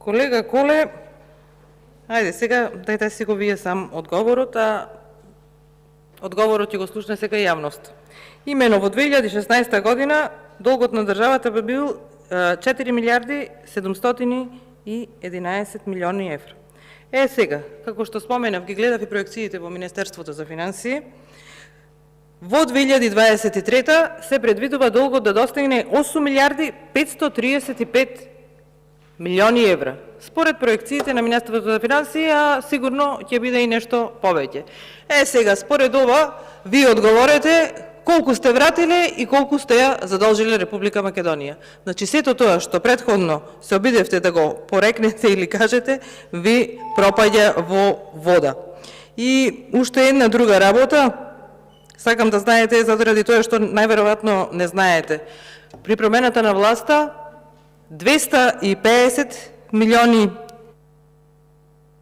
Колега Коле, ајде сега дајте си го вие сам одговорот, а одговорот ќе го слушне сега јавност. Имено во 2016 година долгот на државата би бил 4 милиарди 711 милиони евра. Сега, како што споменав, ги гледав и проекциите во Министерството за финансии, во 2023 се предвидува долгот да достигне 8 милиарди 535 милиони евра. Според проекциите на Министерството за финансии, а сигурно ќе биде и нешто повеќе. Сега, според ова, вие одговорете колку сте вратиле и колку сте ја задолжиле Република Македонија. Значи, сето тоа што претходно се обидевте да го порекнете или кажете, ви пропаѓа во вода. И уште една друга работа, сакам да знаете, заради тоа што најверојатно не знаете. При промената на власта, 250 милиони